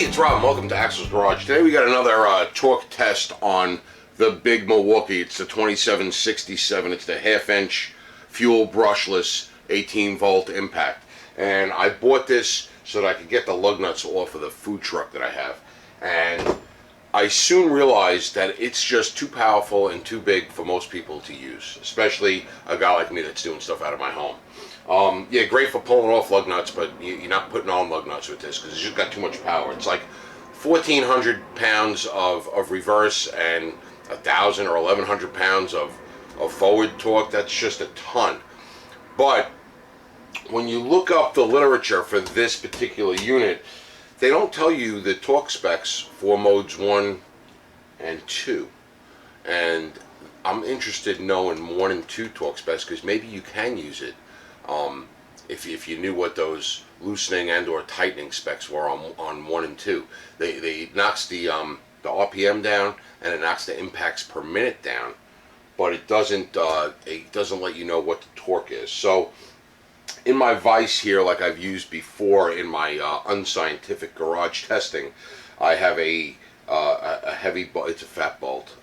it's Rob. Welcome to Axel's Garage. Today we got another torque test on the big Milwaukee. It's the 2767. It's the half-inch fuel brushless 18-volt impact. And I bought this so that I could get the lug nuts off of the food truck that I have. And I soon realized that it's just too powerful and too big for most people to use, especially a guy like me that's doing stuff out of my home. Yeah, great for pulling off lug nuts, but you're not putting on lug nuts with this because it's just got too much power. It's like 1,400 pounds of reverse and 1,000 or 1,100 pounds of forward torque. That's just a ton. But when you look up the literature for this particular unit, they don't tell you the torque specs for modes 1 and 2. And I'm interested in knowing 1 and 2 torque specs because maybe you can use it if you knew what those loosening and or tightening specs were on 1 and 2. It knocks the RPM down and it knocks the impacts per minute down, but it doesn't let you know what the torque is. So in my vise here, like I've used before in my unscientific garage testing, I have a heavy bolt. It's a fat bolt,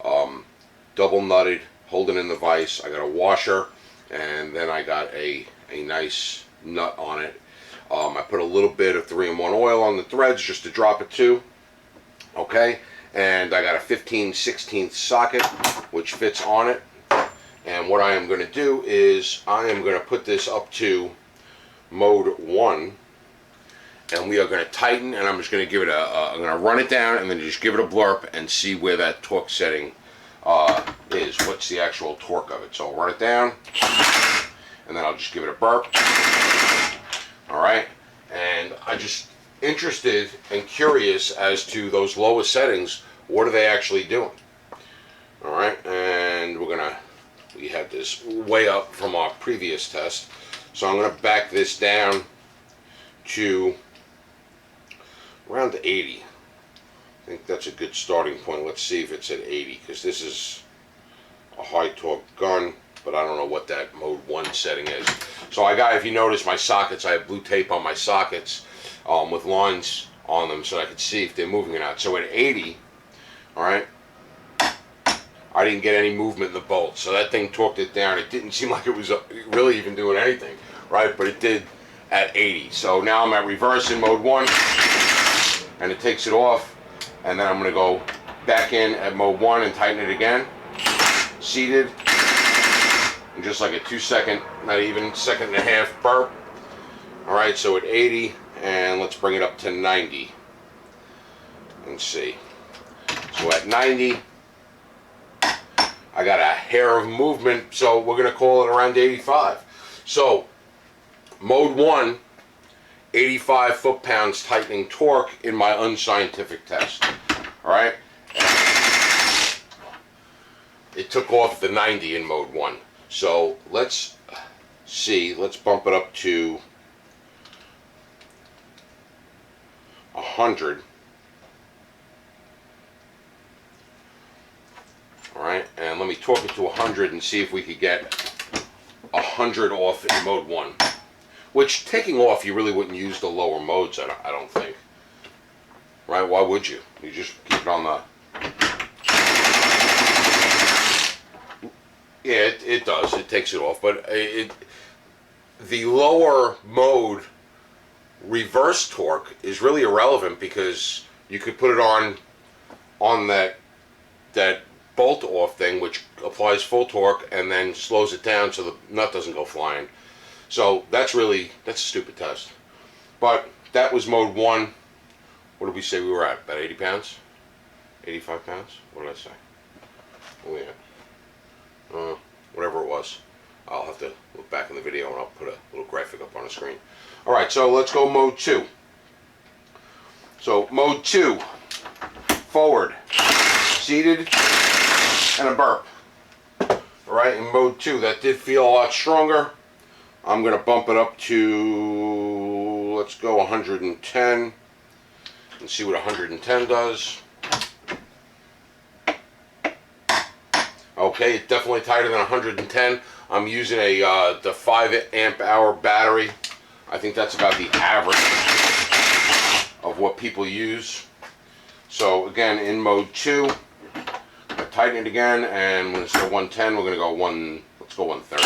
double nutted, holding in the vise. I got a washer, and then I got a nice nut on it. I put a little bit of 3-in-1 oil on the threads just to drop it too. Okay, and I got a 15/16 socket which fits on it. And what I am going to do is I am going to put this up to mode 1, and we are going to tighten, and I'm just going to give it I'm going to run it down and then just give it a blurp and see where that torque setting is. What's the actual torque of it? So I'll run it down, and then I'll just give it a burp. Alright, and I'm just interested and curious as to those lower settings. What are they actually doing? Alright, and we had this way up from our previous test, so I'm going to back this down to around 80. I think that's a good starting point. Let's see if it's at 80, because this is a high torque gun, but I don't know what that mode 1 setting is. So I got, if you notice my sockets, I have blue tape on my sockets with lines on them so I could see if they're moving or not. So at 80, alright, I didn't get any movement in the bolt, so that thing torqued it down. It didn't seem like it was really even doing anything, right? But it did at 80. So now I'm at reverse in mode 1, and it takes it off, and then I'm going to go back in at mode 1 and tighten it again, seated, and just like a 2-second, not even 1.5-second burp. All right, so at 80, and let's bring it up to 90 and see. So at 90. I got a hair of movement, so we're going to call it around 85. So, mode 1, 85 foot-pounds tightening torque in my unscientific test. Alright? It took off the 90 in mode 1. So, let's see. Let's bump it up to 100. Alright, and let me torque it to 100 and see if we could get 100 off in mode 1. Which, taking off, you really wouldn't use the lower modes, I don't think. Right, why would you? You just keep it on the... Yeah, it does, it takes it off, but the lower mode reverse torque is really irrelevant because you could put it on that bolt off thing, which applies full torque and then slows it down so the nut doesn't go flying. So that's a stupid test. But that was mode 1. What did we say we were at? About 80 pounds? 85 pounds? What did I say? Oh yeah. Whatever it was. I'll have to look back in the video and I'll put a little graphic up on the screen. Alright, so let's go mode 2. So mode 2. Forward. Seated. And a burp. Alright, in mode 2, that did feel a lot stronger. I'm going to bump it up to, let's go 110, and see what 110 does. Okay, it's definitely tighter than 110. I'm using the 5 amp hour battery. I think that's about the average of of what people use. So again, in mode 2, I tighten it again, and when it's at 110, we're going to go let's go 130.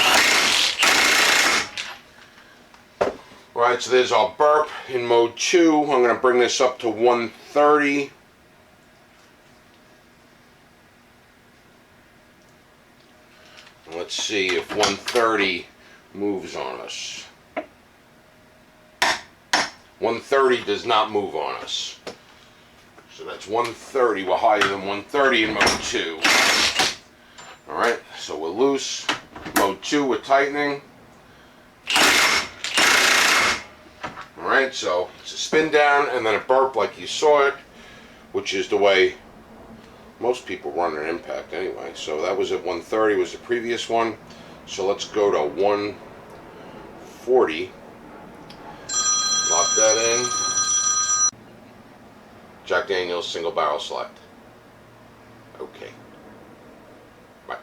Alright, so there's our burp in mode 2. I'm going to bring this up to 130. Let's see if 130 moves on us. 130 does not move on us. So that's 130. We're higher than 130 in mode 2. Alright, so we're loose. Mode 2, we're tightening. Alright, so it's a spin down and then a burp like you saw it, which is the way most people run an impact anyway. So that was at 130, was the previous one. So let's go to 140. Lock that in. Jack Daniel's single barrel select. Okay. Right.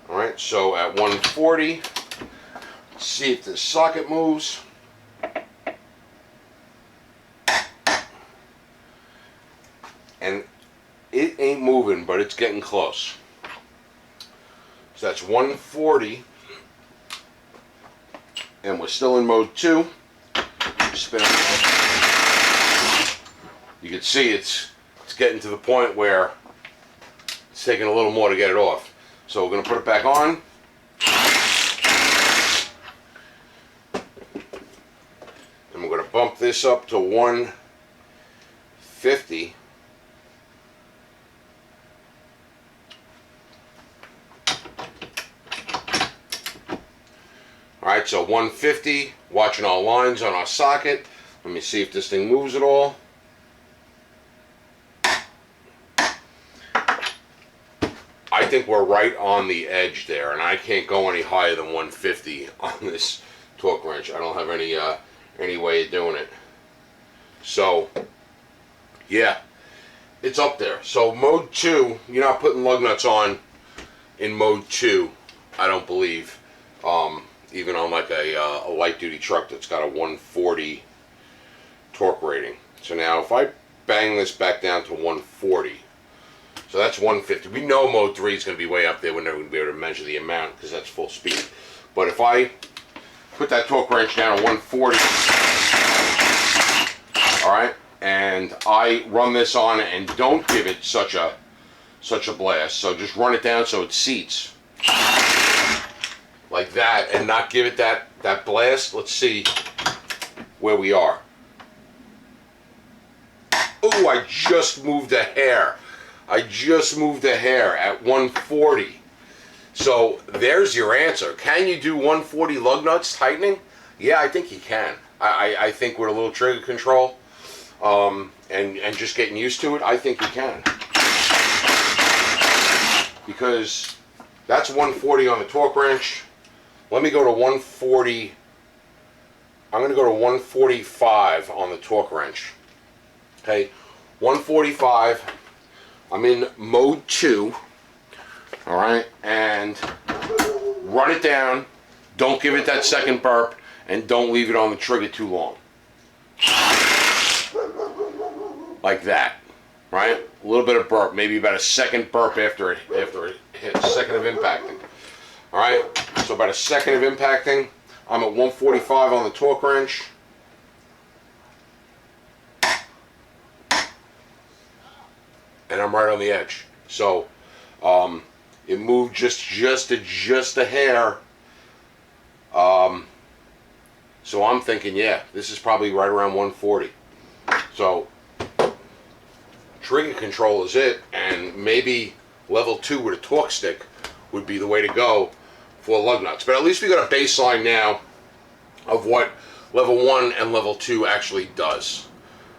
Alright, so at 140, let's see if the socket moves. And it ain't moving, but it's getting close. So that's 140. And we're still in mode 2. Spin it. You can see it's getting to the point where it's taking a little more to get it off. So we're going to put it back on. And we're going to bump this up to 150. Alright, so 150, watching our lines on our socket. Let me see if this thing moves at all. I think we're right on the edge there, and I can't go any higher than 150 on this torque wrench. I don't have any way of doing it. So, yeah, it's up there. So mode 2, you're not putting lug nuts on in mode 2, I don't believe. Even on like a light duty truck that's got a 140 torque rating. So now if I bang this back down to 140, so that's 150. We know mode 3 is going to be way up there. We're never going to be able to measure the amount because that's full speed. But if I put that torque wrench down to 140, alright, and I run this on and don't give it such a blast, so just run it down so it seats like that and not give it that blast. Let's see where we are. Oh, I just moved a hair. I just moved a hair at 140. So there's your answer. Can you do 140 lug nuts tightening? Yeah, I think you can. I think with a little trigger control and just getting used to it, I think you can. Because that's 140 on the torque wrench. Let me go to 140. I'm going to go to 145 on the torque wrench. Okay, 145. I'm in mode 2. All right, and run it down. Don't give it that second burp, and don't leave it on the trigger too long. Like that, right? A little bit of burp, maybe about a second burp after it hits, second of impacting. All right, so about a second of impacting. I'm at 145 on the torque wrench. And I'm right on the edge. So it moved just a hair. So I'm thinking, yeah, this is probably right around 140. So trigger control is it, and maybe level 2 with a torque stick would be the way to go for lug nuts. But at least we got a baseline now of what level 1 and level 2 actually does.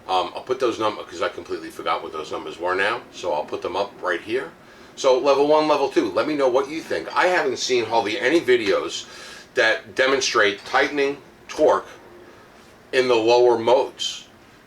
I'll put those numbers, because I completely forgot what those numbers were now, so I'll put them up right here. So level 1, level 2, let me know what you think. I haven't seen hardly any videos that demonstrate tightening torque in the lower modes.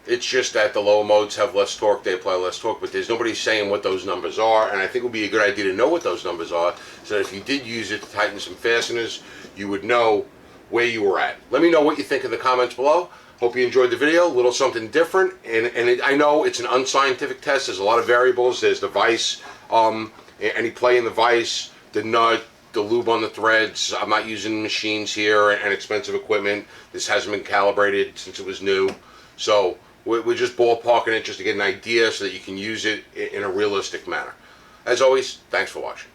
It's just that the lower modes have less torque, they apply less torque, but there's nobody saying what those numbers are, and I think it would be a good idea to know what those numbers are, so that if you did use it to tighten some fasteners, you would know where you were at. Let me know what you think in the comments below. Hope you enjoyed the video, a little something different. I know it's an unscientific test. There's a lot of variables. There's the vise, any play in the vise, the nut, the lube on the threads. I'm not using machines here and expensive equipment. This hasn't been calibrated since it was new. So we're just ballparking it just to get an idea so that you can use it in a realistic manner. As always, thanks for watching.